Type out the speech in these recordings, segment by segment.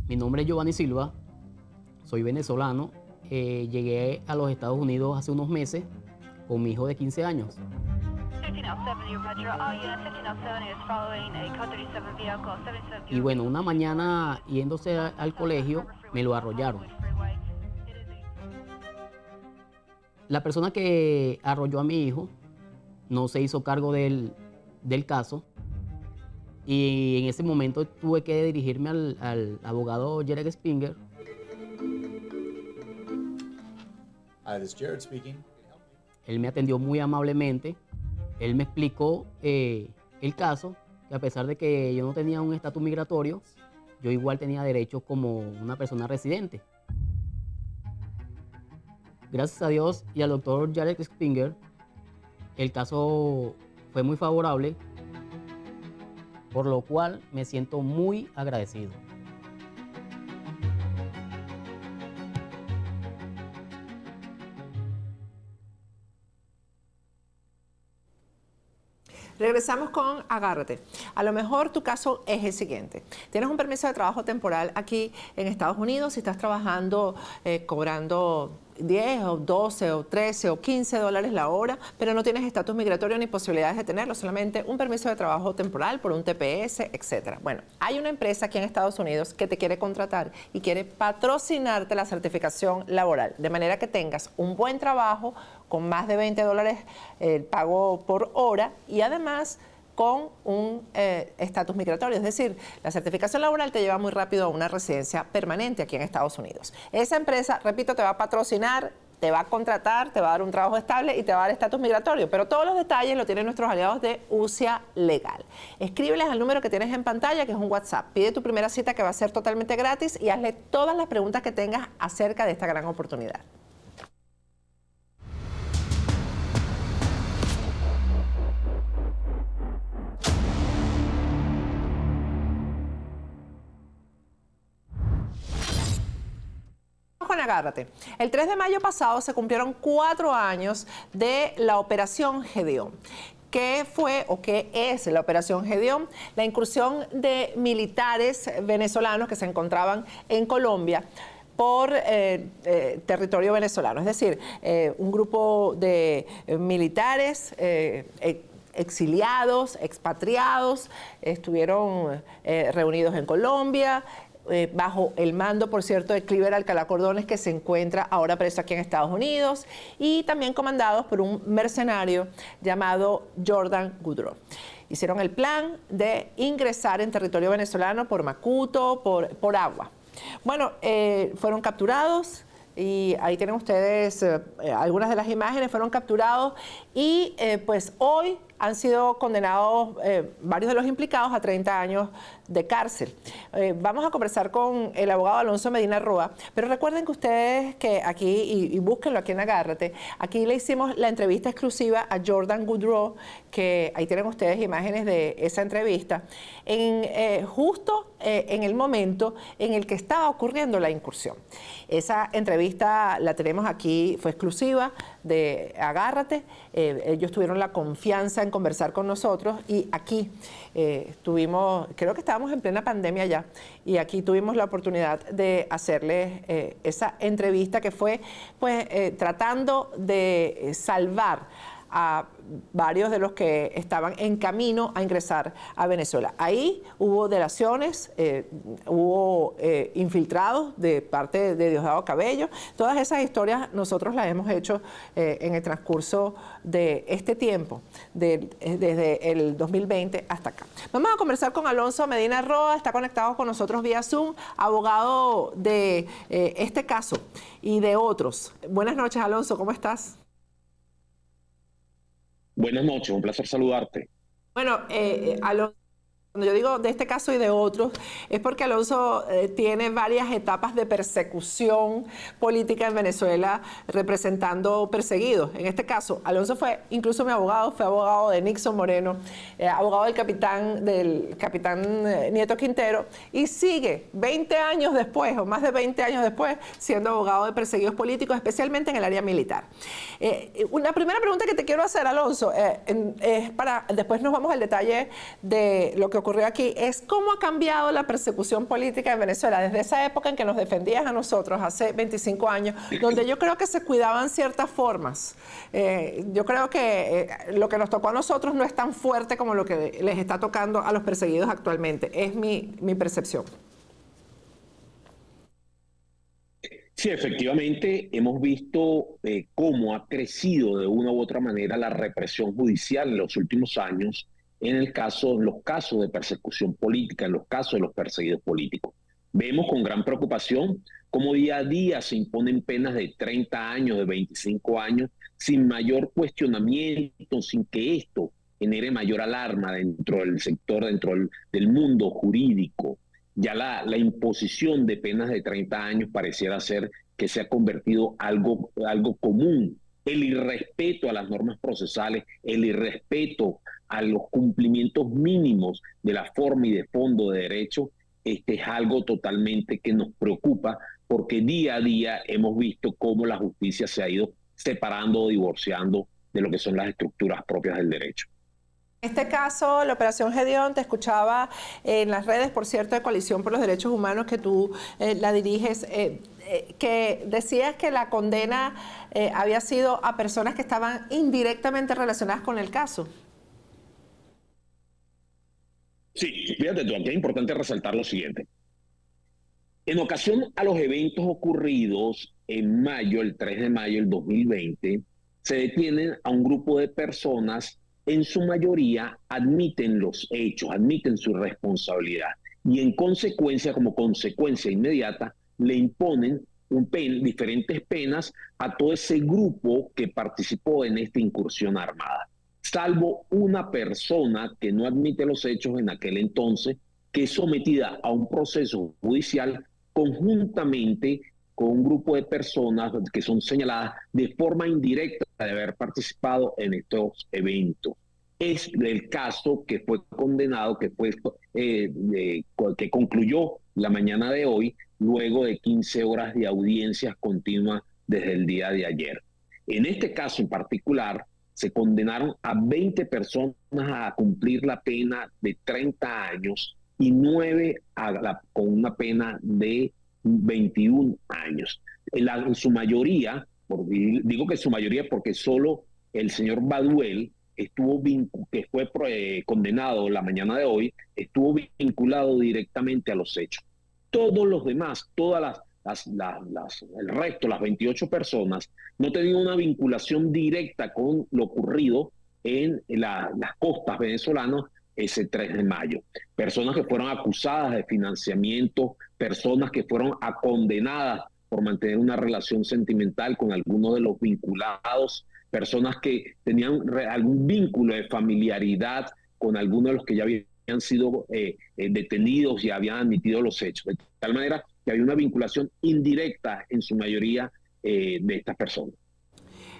Mi nombre es Giovanni Silva, soy venezolano. Llegué a los Estados Unidos hace unos meses con mi hijo de 15 años. Y bueno, una mañana yéndose al colegio, me lo arrollaron. La persona que arrolló a mi hijo no se hizo cargo del caso. Y en ese momento tuve que dirigirme al abogado Jared Springer. Hi, this is Jared speaking. Él me atendió muy amablemente. Él me explicó el caso, que a pesar de que yo no tenía un estatus migratorio, yo igual tenía derechos como una persona residente. Gracias a Dios y al doctor Jared Springer, el caso fue muy favorable, por lo cual me siento muy agradecido. Regresamos con Agárrate. A lo mejor tu caso es el siguiente. Tienes un permiso de trabajo temporal aquí en Estados Unidos y estás trabajando, cobrando 10 o 12 o 13 o 15 dólares la hora, pero no tienes estatus migratorio ni posibilidades de tenerlo, solamente un permiso de trabajo temporal por un TPS, etc. Bueno, hay una empresa aquí en Estados Unidos que te quiere contratar y quiere patrocinarte la certificación laboral, de manera que tengas un buen trabajo con más de 20 dólares el pago por hora y además con un estatus migratorio. Es decir, la certificación laboral te lleva muy rápido a una residencia permanente aquí en Estados Unidos. Esa empresa, repito, te va a patrocinar, te va a contratar, te va a dar un trabajo estable y te va a dar estatus migratorio. Pero todos los detalles lo tienen nuestros aliados de UCIA Legal. Escríbeles al número que tienes en pantalla, que es un WhatsApp. Pide tu primera cita, que va a ser totalmente gratis, y hazle todas las preguntas que tengas acerca de esta gran oportunidad. Con Agárrate. El 3 de mayo pasado se cumplieron 4 años de la Operación Gedeón. ¿Qué fue o qué es la Operación Gedeón? La incursión de militares venezolanos que se encontraban en Colombia por territorio venezolano. Es decir, un grupo de militares exiliados, expatriados, estuvieron reunidos en Colombia, bajo el mando, por cierto, de Cliver Alcalá Cordones, que se encuentra ahora preso aquí en Estados Unidos, y también comandados por un mercenario llamado Jordan Goodrow. Hicieron el plan de ingresar en territorio venezolano por Macuto, por agua. Bueno, fueron capturados. Y ahí tienen ustedes algunas de las imágenes, fueron capturados y pues hoy han sido condenados varios de los implicados a 30 años de cárcel. Vamos a conversar con el abogado Alonso Medina Roa, pero recuerden que ustedes que aquí, y búsquenlo aquí en Agárrate, aquí le hicimos la entrevista exclusiva a Jordan Goodrow, que ahí tienen ustedes imágenes de esa entrevista, justo en el momento en el que estaba ocurriendo la incursión. Esa entrevista la tenemos aquí, fue exclusiva de Agárrate. Ellos tuvieron la confianza en conversar con nosotros y aquí tuvimos, creo que estábamos en plena pandemia ya, y aquí tuvimos la oportunidad de hacerles esa entrevista que fue pues tratando de salvar a varios de los que estaban en camino a ingresar a Venezuela. Ahí hubo delaciones, hubo infiltrados de parte de Diosdado Cabello. Todas esas historias nosotros las hemos hecho en el transcurso de este tiempo, desde el 2020 hasta acá. Vamos a conversar con Alonso Medina Roa, está conectado con nosotros vía Zoom, abogado de este caso y de otros. Buenas noches, Alonso, ¿cómo estás? Buenas noches, un placer saludarte. Bueno, Alonso, cuando yo digo de este caso y de otros, es porque Alonso tiene varias etapas de persecución política en Venezuela representando perseguidos. En este caso, Alonso fue incluso mi abogado, fue abogado de Nixon Moreno, abogado del capitán Nieto Quintero, y sigue 20 años después, o más de 20 años después, siendo abogado de perseguidos políticos, especialmente en el área militar. Una primera pregunta que te quiero hacer, Alonso, es para, después nos vamos al detalle de lo que ocurrió ocurrió aquí es cómo ha cambiado la persecución política en Venezuela desde esa época en que nos defendías a nosotros, hace 25 años, donde yo creo que se cuidaban ciertas formas. Yo creo que lo que nos tocó a nosotros no es tan fuerte como lo que les está tocando a los perseguidos actualmente. Es mi percepción. Sí, efectivamente, hemos visto cómo ha crecido de una u otra manera la represión judicial en los últimos años en los casos de persecución política, en los casos de los perseguidos políticos. Vemos con gran preocupación cómo día a día se imponen penas de 30 años, de 25 años, sin mayor cuestionamiento, sin que esto genere mayor alarma dentro del sector, del mundo jurídico. Ya la imposición de penas de 30 años pareciera ser que se ha convertido algo común. El irrespeto a las normas procesales, el irrespeto a los cumplimientos mínimos de la forma y de fondo de derecho, es algo totalmente que nos preocupa, porque día a día hemos visto cómo la justicia se ha ido separando o divorciando de lo que son las estructuras propias del derecho. En este caso, la Operación Gedeón, te escuchaba en las redes, por cierto, de Coalición por los Derechos Humanos, que tú la diriges, que decías que la condena había sido a personas que estaban indirectamente relacionadas con el caso. Sí, fíjate tú, aquí es importante resaltar lo siguiente. En ocasión a los eventos ocurridos en mayo, el 3 de mayo del 2020, se detienen a un grupo de personas. En su mayoría admiten los hechos, admiten su responsabilidad y en consecuencia, como consecuencia inmediata, le imponen diferentes penas a todo ese grupo que participó en esta incursión armada, salvo una persona que no admite los hechos en aquel entonces, que es sometida a un proceso judicial conjuntamente con un grupo de personas que son señaladas de forma indirecta de haber participado en estos eventos. Es el caso que fue condenado, que concluyó la mañana de hoy, luego de 15 horas de audiencias continuas desde el día de ayer. En este caso en particular, se condenaron a 20 personas a cumplir la pena de 30 años y 9 con una pena de 21 años. En su mayoría, digo que su mayoría porque solo el señor Baduel, que fue condenado la mañana de hoy, estuvo vinculado directamente a los hechos. Todos los demás, el resto, las 28 personas, no tenían una vinculación directa con lo ocurrido en las costas venezolanas ese 3 de mayo. Personas que fueron acusadas de financiamiento, personas que fueron condenadas por mantener una relación sentimental con algunos de los vinculados, personas que tenían algún vínculo de familiaridad con algunos de los que ya habían sido detenidos y habían admitido los hechos. De tal manera que había una vinculación indirecta en su mayoría de estas personas.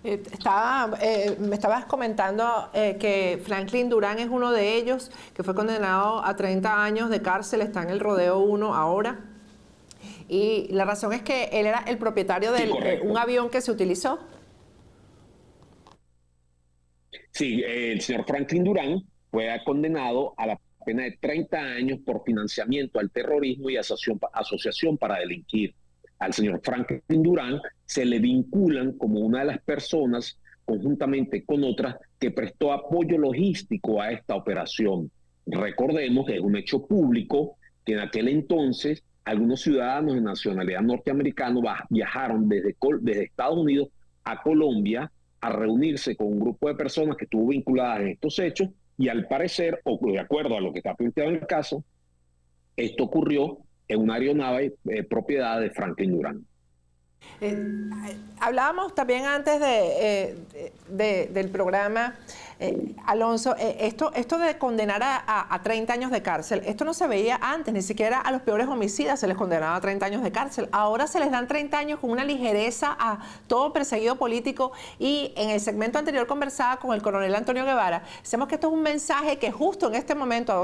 Me estabas comentando que Franklin Durán es uno de ellos, que fue condenado a 30 años de cárcel, está en el Rodeo 1 ahora. Y la razón es que él era el propietario de un avión que se utilizó. Sí, el señor Franklin Durán fue condenado a la pena de 30 años por financiamiento al terrorismo y asociación para delinquir. Al señor Franklin Durán se le vinculan como una de las personas, conjuntamente con otras, que prestó apoyo logístico a esta operación. Recordemos que es un hecho público que en aquel entonces algunos ciudadanos de nacionalidad norteamericana viajaron desde Estados Unidos a Colombia a reunirse con un grupo de personas que estuvo vinculadas en estos hechos y al parecer, o de acuerdo a lo que está planteado en el caso, esto ocurrió en una aeronave propiedad de Franklin Durán. Hablábamos también antes del programa, Alonso, esto de condenar a 30 años de cárcel, esto no se veía antes, ni siquiera a los peores homicidas se les condenaba a 30 años de cárcel. Ahora se les dan 30 años con una ligereza a todo perseguido político, y en el segmento anterior conversaba con el coronel Antonio Guevara. Decimos que esto es un mensaje que justo en este momento, a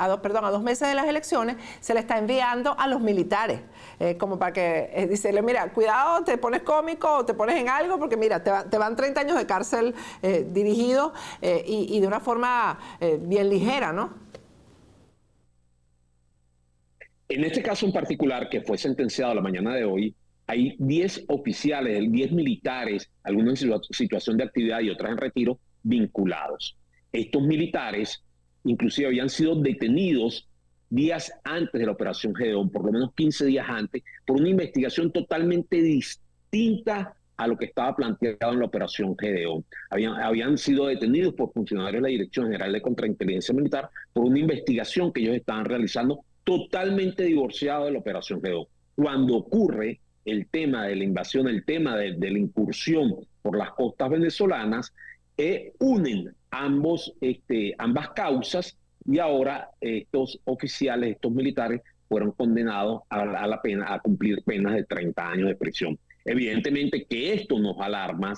2 meses de las elecciones, se le está enviando a los militares, como para que decirle, mira, cuidado, te pones cómico o te pones en algo, porque mira, te van 30 años de cárcel dirigidos y de una forma bien ligera, ¿no? En este caso en particular, que fue sentenciado la mañana de hoy, hay 10 oficiales, 10 militares, algunos en situación de actividad y otras en retiro, vinculados. Estos militares inclusive habían sido detenidos días antes de la operación Gedeón, por lo menos 15 días antes, por una investigación totalmente distinta a lo que estaba planteado en la operación Gedeón. Habían sido detenidos por funcionarios de la Dirección General de Contrainteligencia Militar por una investigación que ellos estaban realizando totalmente divorciado de la operación Gedeón. Cuando ocurre el tema de la invasión, el tema de la incursión por las costas venezolanas, unen ambas causas, y ahora estos oficiales, estos militares, fueron condenados a cumplir penas de 30 años de prisión. Evidentemente que esto nos alarma,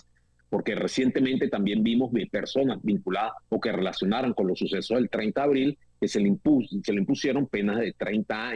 porque recientemente también vimos personas vinculadas o que relacionaron con los sucesos del 30 de abril, que se le impusieron penas de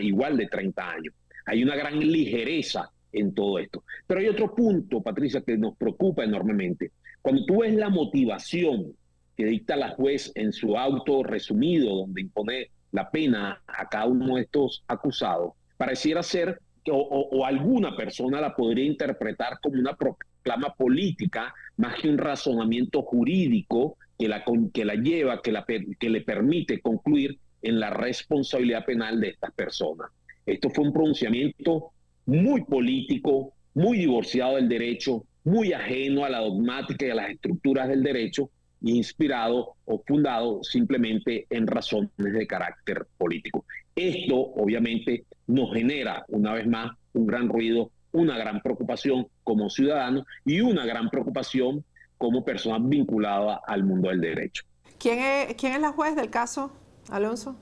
igual de 30 años. Hay una gran ligereza en todo esto. Pero hay otro punto, Patricia, que nos preocupa enormemente. Cuando tú ves la motivación que dicta la juez en su auto resumido, donde impone la pena a cada uno de estos acusados, pareciera ser o alguna persona la podría interpretar como una proclama política más que un razonamiento jurídico que la lleva, que le permite concluir en la responsabilidad penal de estas personas. Esto fue un pronunciamiento muy político, muy divorciado del derecho, muy ajeno a la dogmática y a las estructuras del derecho, inspirado o fundado simplemente en razones de carácter político. Esto obviamente nos genera una vez más un gran ruido, una gran preocupación como ciudadanos y una gran preocupación como personas vinculadas al mundo del derecho. ¿Quién es la juez del caso, Alonso?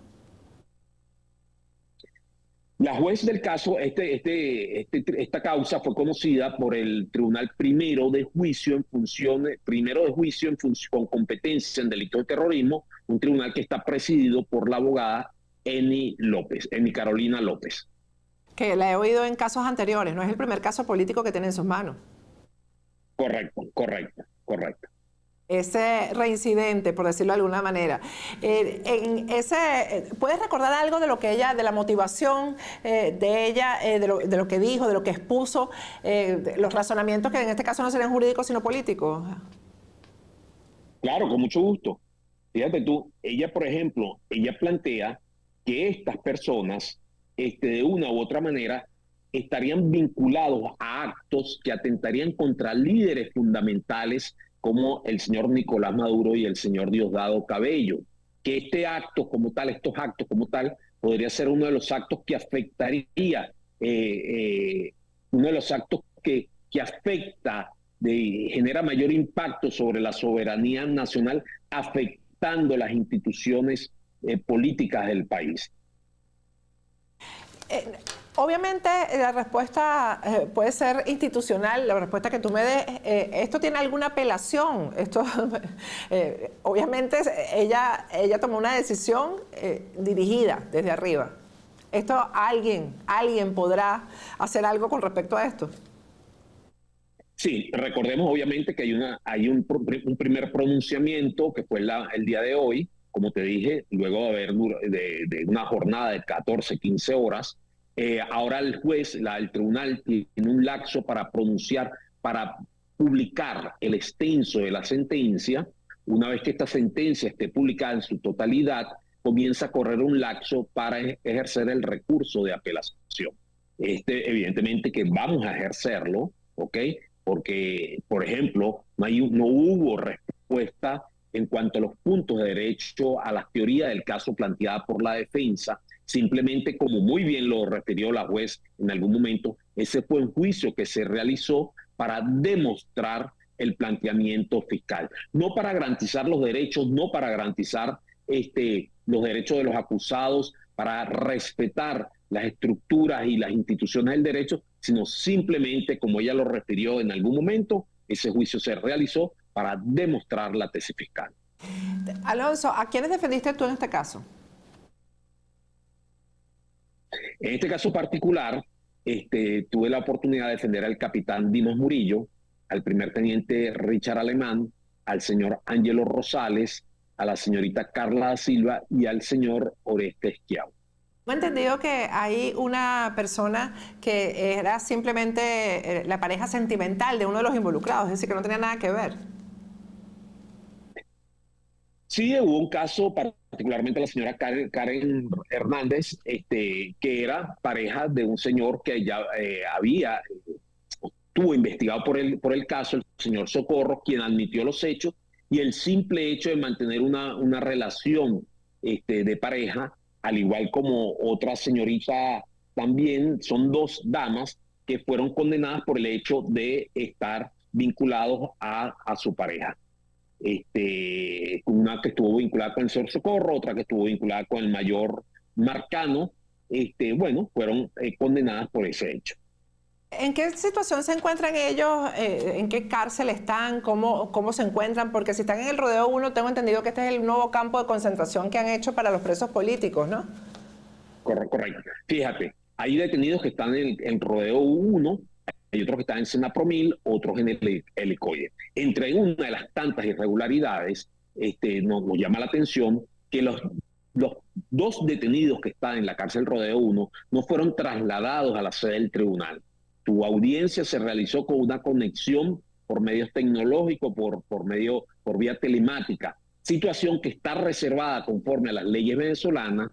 La juez del caso, esta causa fue conocida por el Tribunal Primero de Juicio con competencia en delitos de terrorismo, un tribunal que está presidido por la abogada Eni Carolina López. Que la he oído en casos anteriores, no es el primer caso político que tiene en sus manos. Correcto. Ese reincidente, por decirlo de alguna manera. ¿Puedes recordar algo de lo que ella, de la motivación de ella, de lo que dijo, de lo que expuso, los razonamientos que en este caso no serían jurídicos sino políticos? Claro, con mucho gusto. Fíjate tú, ella, por ejemplo, ella plantea que estas personas, de una u otra manera, estarían vinculados a actos que atentarían contra líderes fundamentales como el señor Nicolás Maduro y el señor Diosdado Cabello, que estos actos como tal, podría ser uno de los actos que afectaría, uno de los actos que afecta, genera mayor impacto sobre la soberanía nacional, afectando las instituciones políticas del país. Obviamente la respuesta puede ser institucional, la respuesta que tú me des. ¿Esto tiene alguna apelación? Obviamente ella tomó una decisión dirigida desde arriba. ¿Alguien podrá hacer algo con respecto a esto? Sí, recordemos obviamente que hay un primer pronunciamiento que fue el día de hoy, como te dije, luego de haber de una jornada de 14, 15 horas. Ahora el juez, el tribunal, tiene un lapso para pronunciar, para publicar el extenso de la sentencia. Una vez que esta sentencia esté publicada en su totalidad, comienza a correr un lapso para ejercer el recurso de apelación. Evidentemente que vamos a ejercerlo, ¿ok? Porque, por ejemplo, no hubo respuesta en cuanto a los puntos de derecho a la teoría del caso planteada por la defensa. Simplemente, como muy bien lo refirió la juez en algún momento, ese fue un juicio que se realizó para demostrar el planteamiento fiscal, no para garantizar los derechos, no para garantizar los derechos de los acusados, para respetar las estructuras y las instituciones del derecho, sino simplemente, como ella lo refirió en algún momento, ese juicio se realizó para demostrar la tesis fiscal. Alonso, ¿a quiénes defendiste tú en este caso? En este caso particular, tuve la oportunidad de defender al capitán Dimas Murillo, al primer teniente Richard Alemán, al señor Ángelo Rosales, a la señorita Carla da Silva y al señor Oreste Esquiao. He entendido que hay una persona que era simplemente la pareja sentimental de uno de los involucrados, es decir, que no tenía nada que ver. Sí, hubo un caso, particularmente la señora Karen Hernández, que era pareja de un señor que ya estuvo investigado por el caso, el señor Socorro, quien admitió los hechos, y el simple hecho de mantener una relación de pareja, al igual como otra señorita también, son dos damas que fueron condenadas por el hecho de estar vinculados a su pareja. Una que estuvo vinculada con el señor Socorro, otra que estuvo vinculada con el mayor Marcano, bueno, fueron condenadas por ese hecho. ¿En qué situación se encuentran ellos? ¿En qué cárcel están? ¿Cómo se encuentran? Porque si están en el Rodeo 1, tengo entendido que este es el nuevo campo de concentración que han hecho para los presos políticos, ¿no? Correcto. Fíjate, hay detenidos que están en el Rodeo 1, hay otros que están en Senapromil, otros en el Helicoide. Entre una de las tantas irregularidades, nos llama la atención que los dos detenidos que están en la cárcel Rodeo 1 no fueron trasladados a la sede del tribunal. Su audiencia se realizó con una conexión por medios tecnológicos, por vía telemática, situación que está reservada conforme a las leyes venezolanas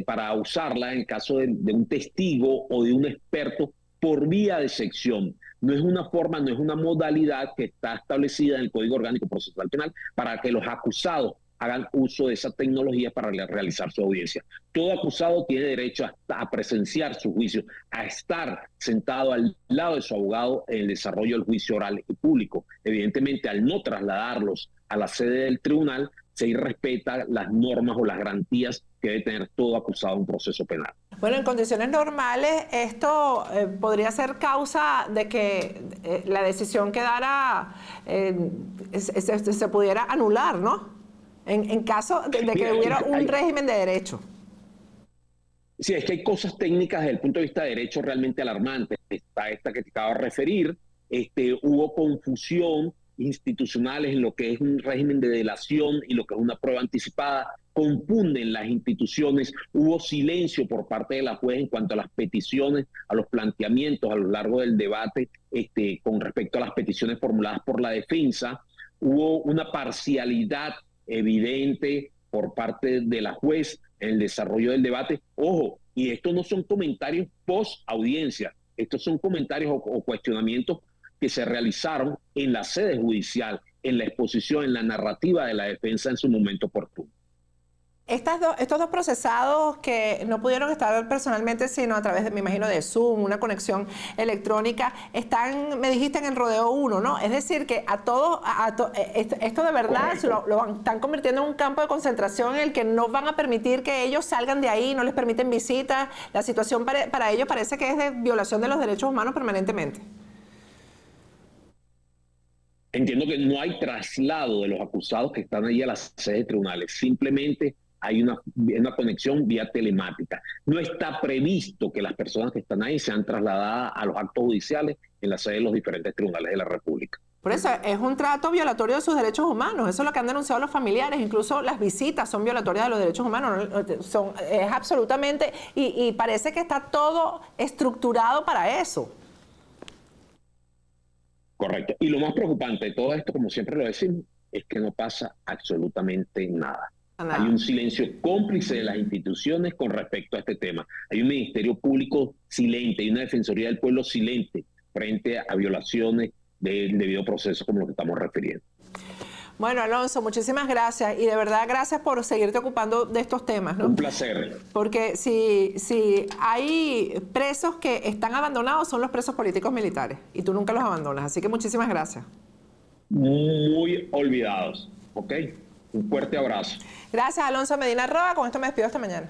para usarla en caso de un testigo o de un experto por vía de sección. No es una forma, no es una modalidad que está establecida en el Código Orgánico Procesal Penal para que los acusados hagan uso de esa tecnología para realizar su audiencia. Todo acusado tiene derecho a presenciar su juicio, a estar sentado al lado de su abogado en el desarrollo del juicio oral y público. Evidentemente, al no trasladarlos a la sede del tribunal, se irrespeta las normas o las garantías que debe tener todo acusado en un proceso penal. Bueno, en condiciones normales, esto podría ser causa de que la decisión quedara, se pudiera anular, ¿no? En caso de que hubiera un régimen de derecho. Sí, es que hay cosas técnicas desde el punto de vista de derecho realmente alarmantes. Está esta que te acabo de referir, hubo confusión institucionales en lo que es un régimen de delación y lo que es una prueba anticipada, confunden las instituciones, hubo silencio por parte de la juez en cuanto a las peticiones, a los planteamientos a lo largo del debate con respecto a las peticiones formuladas por la defensa, hubo una parcialidad evidente por parte de la juez en el desarrollo del debate. Ojo, y estos no son comentarios post audiencia, estos son comentarios o cuestionamientos que se realizaron en la sede judicial, en la exposición, en la narrativa de la defensa en su momento oportuno. Estos dos procesados que no pudieron estar personalmente, sino a través, me imagino, de Zoom, una conexión electrónica, están, me dijiste, en el Rodeo 1, ¿no? Es decir, que esto de verdad están convirtiendo en un campo de concentración en el que no van a permitir que ellos salgan de ahí, no les permiten visitas. La situación para ellos parece que es de violación de los derechos humanos permanentemente. Entiendo que no hay traslado de los acusados que están ahí a las sedes de tribunales, simplemente hay una conexión vía telemática. No está previsto que las personas que están ahí sean trasladadas a los actos judiciales en la sede de los diferentes tribunales de la República. Por eso es un trato violatorio de sus derechos humanos. Eso es lo que han denunciado los familiares. Incluso las visitas son violatorias de los derechos humanos. Es absolutamente... Y parece que está todo estructurado para eso. Correcto. Y lo más preocupante de todo esto, como siempre lo decimos, es que no pasa absolutamente nada. Hay un silencio cómplice de las instituciones con respecto a este tema. Hay un Ministerio Público silente, hay una Defensoría del Pueblo silente frente a violaciones del debido proceso como lo que estamos refiriendo. Bueno, Alonso, muchísimas gracias y de verdad gracias por seguirte ocupando de estos temas, ¿no? Un placer. Porque si hay presos que están abandonados son los presos políticos militares y tú nunca los abandonas, así que muchísimas gracias. Muy olvidados, ¿ok? Un fuerte abrazo. Gracias, Alonso Medina Roa. Con esto me despido hasta mañana.